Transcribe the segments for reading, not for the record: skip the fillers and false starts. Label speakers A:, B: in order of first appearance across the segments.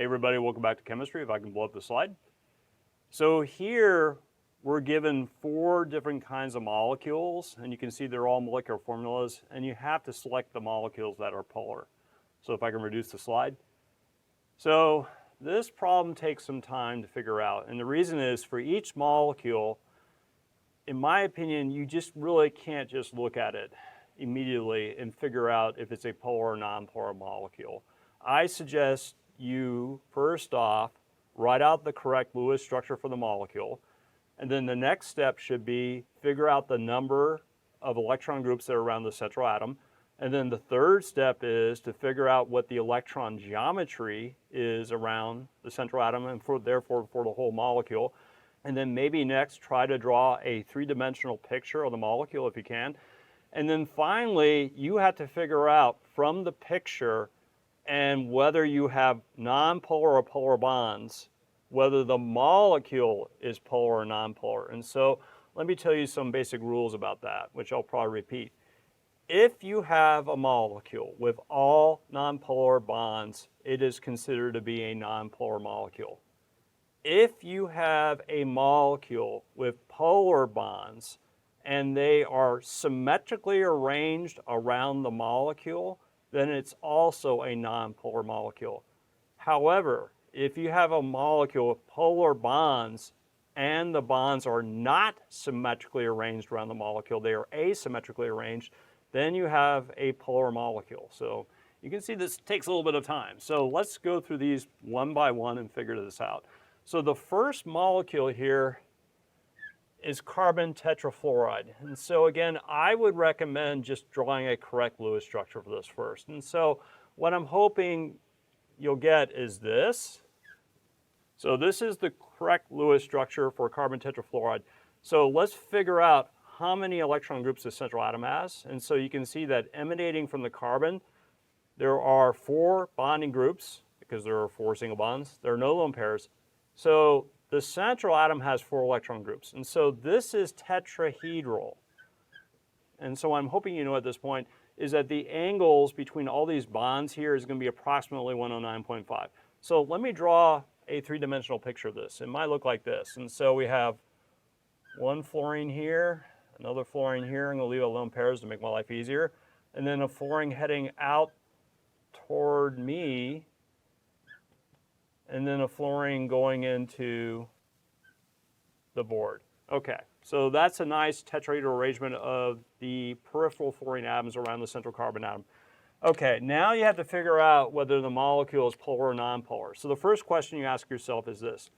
A: Hey everybody, welcome back to chemistry. If I can blow up the slide. So here we're given 4 different kinds of molecules, and you can see they're all molecular formulas, and you have to select the molecules that are polar. So if I can reduce the slide. So this problem takes some time to figure out, and the reason is for each molecule, in my opinion, you just really can't just look at it immediately and figure out if it's a polar or non-polar molecule. I suggest you, first off, write out the correct Lewis structure for the molecule, and then the next step should be figure out the number of electron groups that are around the central atom, and then the third step is to figure out what the electron geometry is around the central atom and therefore for the whole molecule. And then maybe next try to draw a 3-dimensional picture of the molecule if you can. And then finally, you have to figure out from the picture and whether you have non-polar or polar bonds, whether the molecule is polar or non-polar. And so let me tell you some basic rules about that, which I'll probably repeat. If you have a molecule with all non-polar bonds, it is considered to be a non-polar molecule. If you have a molecule with polar bonds and they are symmetrically arranged around the molecule, then it's also a non-polar molecule. However, if you have a molecule with polar bonds and the bonds are not symmetrically arranged around the molecule, they are asymmetrically arranged, then you have a polar molecule. So you can see this takes a little bit of time. So let's go through these one by one and figure this out. So the first molecule here is carbon tetrafluoride. And so again, I would recommend just drawing a correct Lewis structure for this first. And so what I'm hoping you'll get is this. So this is the correct Lewis structure for carbon tetrafluoride. So let's figure out how many electron groups the central atom has. And so you can see that emanating from the carbon, there are 4 bonding groups because there are 4 single bonds. There are no lone pairs. So the central atom has 4 electron groups. And so this is tetrahedral. And so what I'm hoping you know at this point is that the angles between all these bonds here is going to be approximately 109.5. So let me draw a 3-dimensional picture of this. It might look like this. And so we have one fluorine here, another fluorine here. I'm going to leave it lone pairs to make my life easier. And then a fluorine heading out toward me, and then a fluorine going into the board. Okay, so that's a nice tetrahedral arrangement of the peripheral fluorine atoms around the central carbon atom. Okay, now you have to figure out whether the molecule is polar or non-polar. So the first question you ask yourself is this: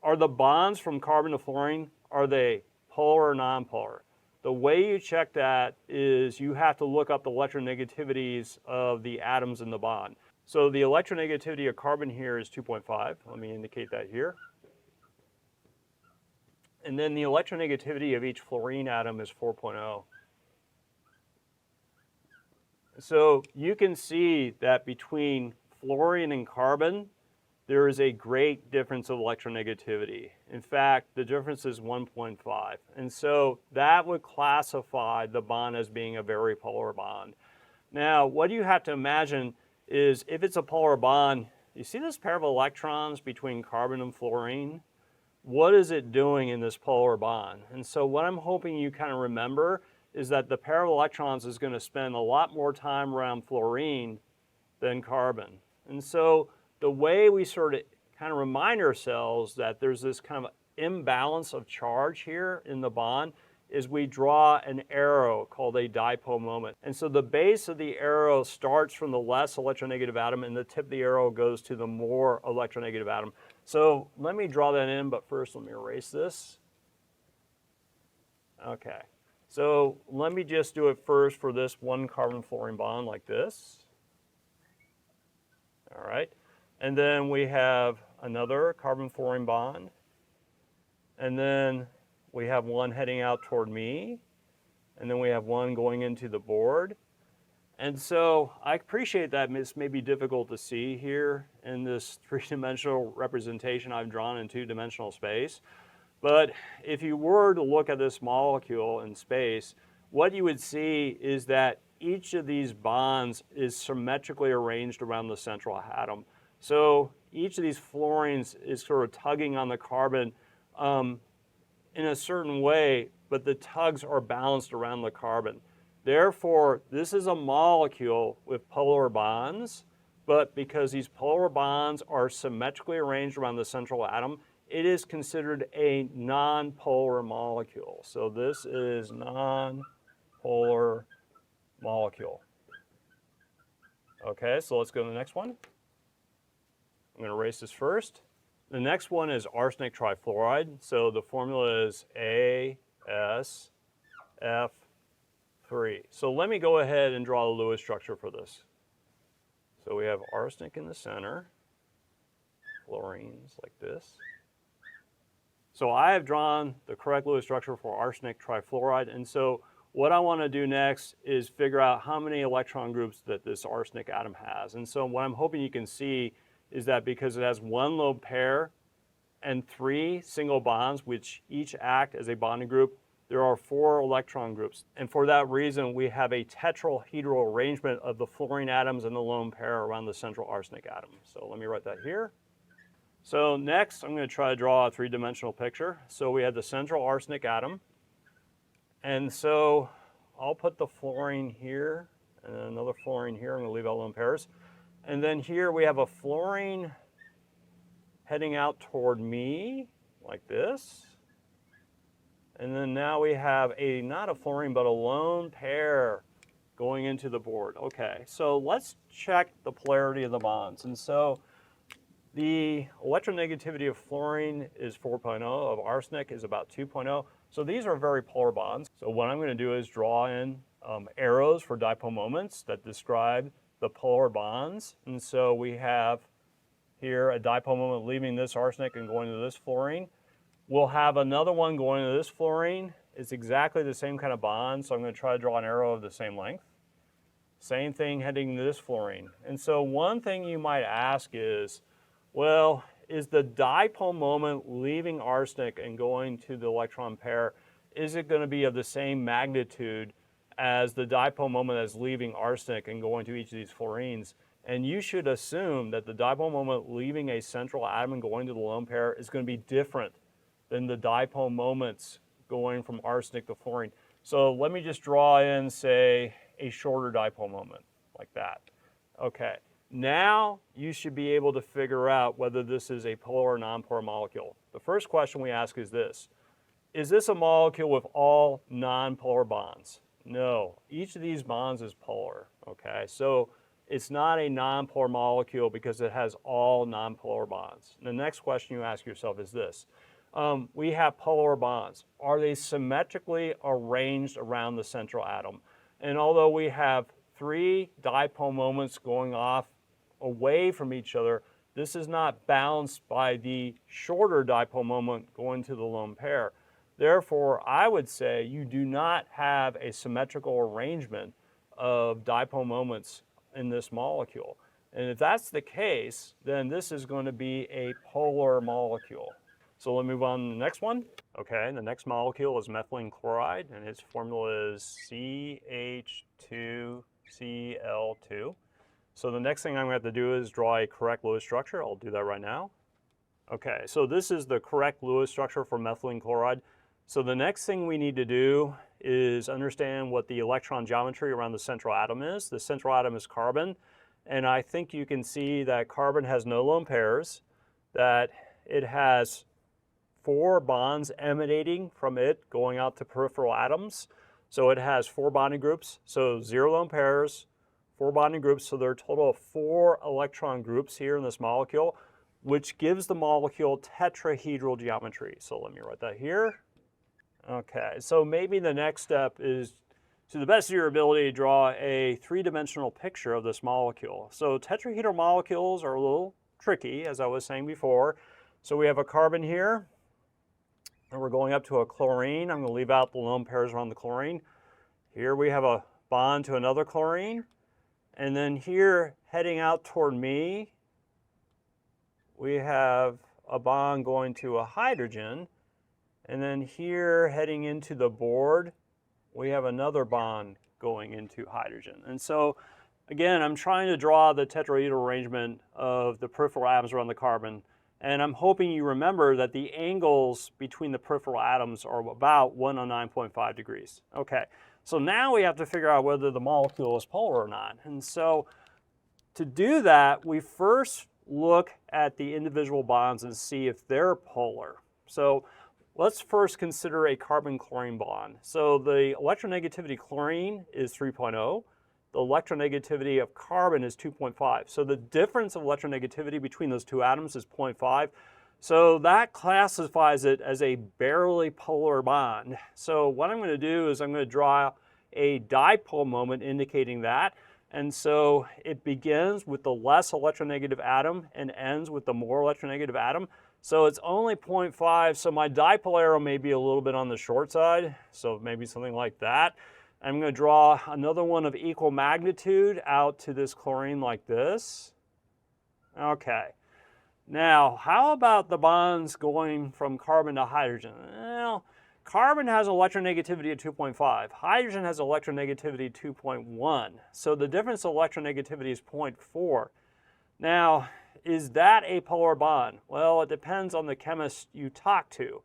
A: are the bonds from carbon to fluorine, are they polar or non-polar? The way you check that is you have to look up the electronegativities of the atoms in the bond. So the electronegativity of carbon here is 2.5. Let me indicate that here. And then the electronegativity of each fluorine atom is 4.0. So you can see that between fluorine and carbon, there is a great difference of electronegativity. In fact, the difference is 1.5. And so that would classify the bond as being a very polar bond. Now, what you have to imagine is if it's a polar bond, you see this pair of electrons between carbon and fluorine? What is it doing in this polar bond? And so what I'm hoping you kind of remember is that the pair of electrons is going to spend a lot more time around fluorine than carbon. And so the way we sort of kind of remind ourselves that there's this kind of imbalance of charge here in the bond is we draw an arrow called a dipole moment. And so the base of the arrow starts from the less electronegative atom and the tip of the arrow goes to the more electronegative atom. So let me draw that in, but first let me erase this. Okay, so let me just do it first for this one carbon-fluorine bond like this. All right, and then we have another carbon-fluorine bond, and then we have one heading out toward me, and then we have one going into the board. And so I appreciate that this may be difficult to see here in this 3-dimensional representation I've drawn in 2-dimensional space. But if you were to look at this molecule in space, what you would see is that each of these bonds is symmetrically arranged around the central atom. So each of these fluorines is sort of tugging on the carbon in a certain way, but the tugs are balanced around the carbon. Therefore, this is a molecule with polar bonds, but because these polar bonds are symmetrically arranged around the central atom, it is considered a nonpolar molecule. So this is nonpolar molecule. Okay, so let's go to the next one. I'm going to erase this first. The next one is arsenic trifluoride. So the formula is AsF3. So let me go ahead and draw the Lewis structure for this. So we have arsenic in the center, fluorines like this. So I have drawn the correct Lewis structure for arsenic trifluoride, and so what I want to do next is figure out how many electron groups that this arsenic atom has. And so what I'm hoping you can see is that because it has one lone pair and 3 single bonds, which each act as a bonding group, there are 4 electron groups. And for that reason, we have a tetrahedral arrangement of the fluorine atoms and the lone pair around the central arsenic atom. So let me write that here. So next, I'm going to try to draw a 3-dimensional picture. So we have the central arsenic atom. And so I'll put the fluorine here and then another fluorine here. I'm going to leave out lone pairs. And then here we have a fluorine heading out toward me like this. And then now we have not a fluorine, but a lone pair going into the board. Okay, so let's check the polarity of the bonds. And so the electronegativity of fluorine is 4.0, of arsenic is about 2.0. So these are very polar bonds. So what I'm going to do is draw in arrows for dipole moments that describe the polar bonds. And so we have here a dipole moment leaving this arsenic and going to this fluorine. We'll have another one going to this fluorine. It's exactly the same kind of bond, so I'm going to try to draw an arrow of the same length. Same thing heading to this fluorine. And so one thing you might ask is, well, is the dipole moment leaving arsenic and going to the electron pair, is it going to be of the same magnitude as the dipole moment that's leaving arsenic and going to each of these fluorines? And you should assume that the dipole moment leaving a central atom and going to the lone pair is going to be different than the dipole moments going from arsenic to fluorine. So let me just draw in, say, a shorter dipole moment, like that. Okay, now you should be able to figure out whether this is a polar or non-polar molecule. The first question we ask is this a molecule with all non-polar bonds? No, each of these bonds is polar, okay? So it's not a non-polar molecule because it has all non-polar bonds. The next question you ask yourself is this. We have polar bonds. Are they symmetrically arranged around the central atom? And although we have 3 dipole moments going off away from each other, this is not balanced by the shorter dipole moment going to the lone pair. Therefore, I would say you do not have a symmetrical arrangement of dipole moments in this molecule. And if that's the case, then this is going to be a polar molecule. So let's move on to the next one. Okay, the next molecule is methylene chloride, and its formula is CH2Cl2. So the next thing I'm going to have to do is draw a correct Lewis structure. I'll do that right now. Okay, so this is the correct Lewis structure for methylene chloride. So the next thing we need to do is understand what the electron geometry around the central atom is. The central atom is carbon, and I think you can see that carbon has no lone pairs, that it has 4 bonds emanating from it going out to peripheral atoms. So it has 4 bonding groups, so 0 lone pairs, 4 bonding groups, so there are a total of 4 electron groups here in this molecule, which gives the molecule tetrahedral geometry. So let me write that here. Okay, so maybe the next step is, to the best of your ability, draw a 3-dimensional picture of this molecule. So tetrahedral molecules are a little tricky, as I was saying before. So we have a carbon here, and we're going up to a chlorine. I'm going to leave out the lone pairs around the chlorine. Here we have a bond to another chlorine. And then here, heading out toward me, we have a bond going to a hydrogen. And then here, heading into the board, we have another bond going into hydrogen. And so Again, I'm trying to draw the tetrahedral arrangement of the peripheral atoms around the carbon, and I'm hoping you remember that the angles between the peripheral atoms are about 109.5 degrees. Okay, so now we have to figure out whether the molecule is polar or not. And so to do that, we first look at the individual bonds and see if they're polar. So let's first consider a carbon-chlorine bond. So the electronegativity chlorine is 3.0. The electronegativity of carbon is 2.5. So the difference of electronegativity between those two atoms is 0.5. So that classifies it as a barely polar bond. So what I'm going to do is I'm going to draw a dipole moment indicating that. And so it begins with the less electronegative atom and ends with the more electronegative atom. So it's only 0.5, so my dipole arrow may be a little bit on the short side, so maybe something like that. I'm going to draw another one of equal magnitude out to this chlorine like this. Okay. Now, how about the bonds going from carbon to hydrogen? Well, carbon has electronegativity of 2.5. Hydrogen has electronegativity 2.1. So the difference of electronegativity is 0.4. Now, is that a polar bond? Well, it depends on the chemist you talk to.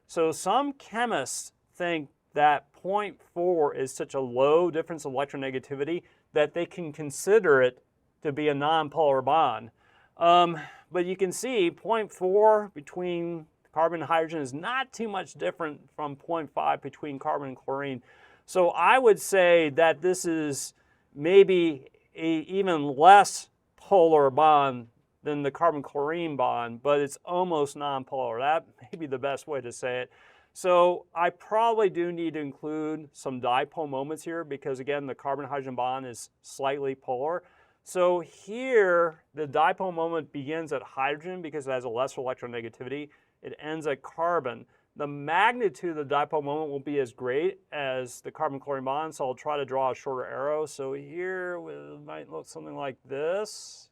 A: So some chemists think that 0.4 is such a low difference of electronegativity that they can consider it to be a nonpolar bond. But you can see 0.4 between carbon and hydrogen is not too much different from 0.5 between carbon and chlorine. So I would say that this is maybe an even less polar bond than the carbon-chlorine bond, but it's almost nonpolar. That may be the best way to say it. So I probably do need to include some dipole moments here because, again, the carbon-hydrogen bond is slightly polar. So here, the dipole moment begins at hydrogen because it has a lesser electronegativity. It ends at carbon. The magnitude of the dipole moment won't be as great as the carbon-chlorine bond, so I'll try to draw a shorter arrow. So here it might look something like this.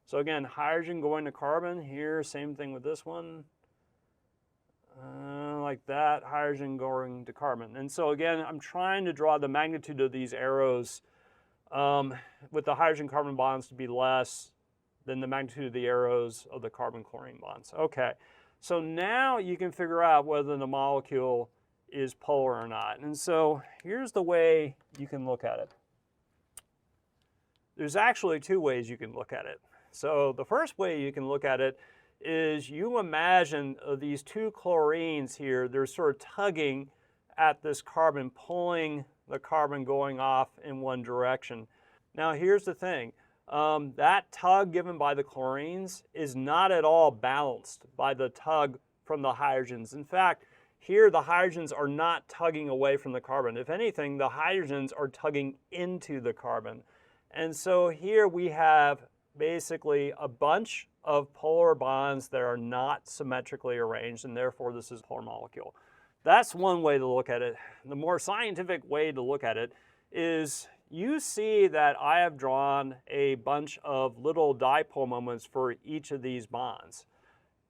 A: So again, hydrogen going to carbon. Here, same thing with this one. Like that, hydrogen going to carbon. And so again, I'm trying to draw the magnitude of these arrows with the hydrogen-carbon bonds to be less than the magnitude of the arrows of the carbon-chlorine bonds. Okay, so now you can figure out whether the molecule is polar or not. And so here's the way you can look at it. There's actually two ways you can look at it. So the first way you can look at it is you imagine these two chlorines here, they're sort of tugging at this carbon, pulling the carbon going off in one direction. Now here's the thing, that tug given by the chlorines is not at all balanced by the tug from the hydrogens. In fact, here the hydrogens are not tugging away from the carbon. If anything, the hydrogens are tugging into the carbon. And so here we have basically a bunch of polar bonds that are not symmetrically arranged, and therefore this is a polar molecule. That's one way to look at it. The more scientific way to look at it is you see that I have drawn a bunch of little dipole moments for each of these bonds.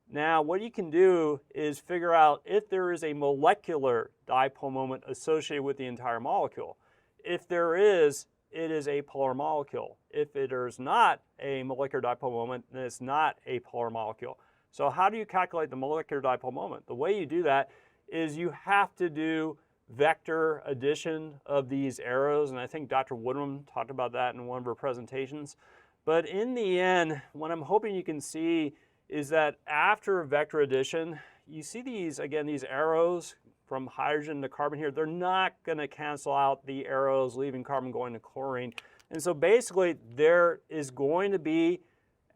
A: Now what you can do is figure out if there is a molecular dipole moment associated with the entire molecule. If there is, it is a polar molecule. If it is not a molecular dipole moment, then it's not a polar molecule. So how do you calculate the molecular dipole moment? The way you do that is you have to do vector addition of these arrows, and I think Dr. Woodrum talked about that in one of her presentations. But in the end, what I'm hoping you can see is that after vector addition, you see these, again, these arrows from hydrogen to carbon here, they're not going to cancel out the arrows leaving carbon going to chlorine. And so basically there is going to be,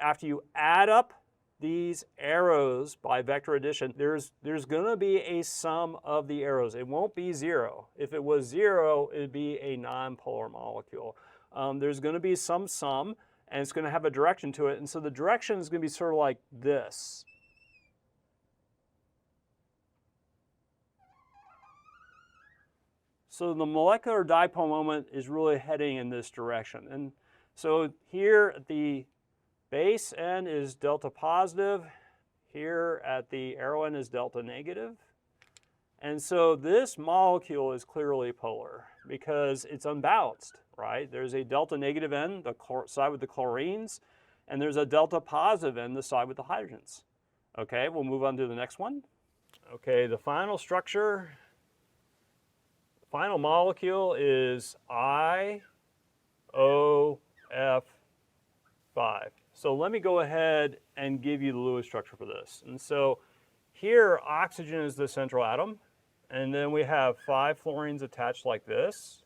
A: after you add up these arrows by vector addition, there's going to be a sum of the arrows. It won't be zero. If it was zero, it would be a nonpolar molecule. There's going to be some sum, and it's going to have a direction to it. And so the direction is going to be sort of like this. So the molecular dipole moment is really heading in this direction. And so here at the base end is delta positive. Here at the arrow end is delta negative. And so this molecule is clearly polar because it's unbalanced, right? There's a delta negative end, the side with the chlorines, and there's a delta positive end, the side with the hydrogens. Okay, we'll move on to the next one. Okay, the final structure, final molecule is IOF5. So let me go ahead and give you the Lewis structure for this. And so here, oxygen is the central atom, and then we have 5 fluorines attached like this.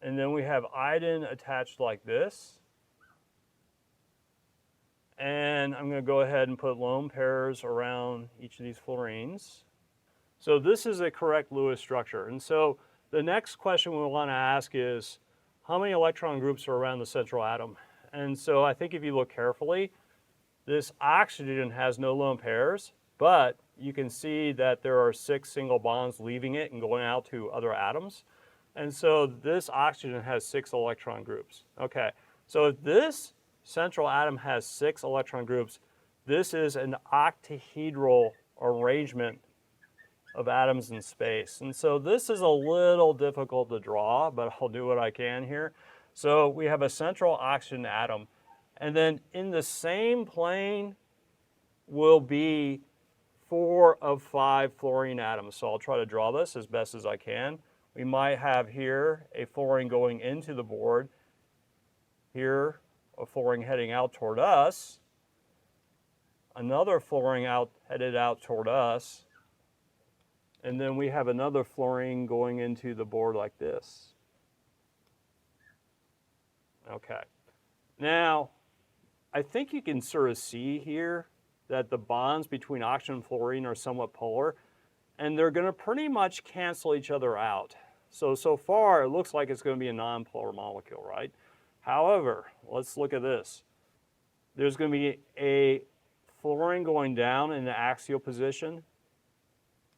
A: And then we have iodine attached like this. And I'm going to go ahead and put lone pairs around each of these fluorines. So this is a correct Lewis structure. And so the next question we want to ask is, how many electron groups are around the central atom? And so I think if you look carefully, this oxygen has no lone pairs, but you can see that there are 6 single bonds leaving it and going out to other atoms. And so this oxygen has 6 electron groups. Okay, so if this central atom has 6 electron groups, this is an octahedral arrangement of atoms in space. And so this is a little difficult to draw, but I'll do what I can here. So we have a central oxygen atom, and then in the same plane will be 4 of 5 fluorine atoms. So I'll try to draw this as best as I can. We might have here a fluorine going into the board, here a fluorine heading out toward us, another fluorine headed out toward us, and then we have another fluorine going into the board like this. Okay. Now, I think you can sort of see here that the bonds between oxygen and fluorine are somewhat polar, and they're going to pretty much cancel each other out. So far, it looks like it's going to be a non-polar molecule, right? However, let's look at this. There's going to be a fluorine going down in the axial position,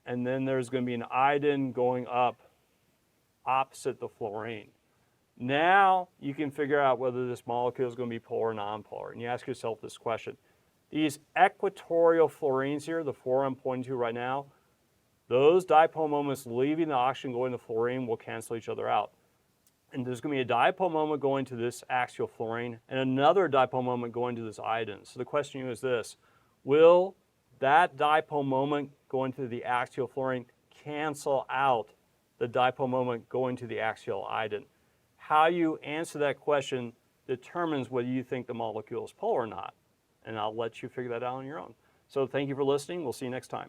A: and then there's going to be an iodine going up opposite the fluorine. Now you can figure out whether this molecule is going to be polar or non-polar. And you ask yourself this question. These equatorial fluorines here, the 4 I'm pointing to right now, those dipole moments leaving the oxygen going to fluorine will cancel each other out. And there's going to be a dipole moment going to this axial fluorine and another dipole moment going to this iodine. So the question is this: will that dipole moment going to the axial fluorine cancel out the dipole moment going to the axial iodine? How you answer that question determines whether you think the molecule is polar or not. And I'll let you figure that out on your own. So thank you for listening. We'll see you next time.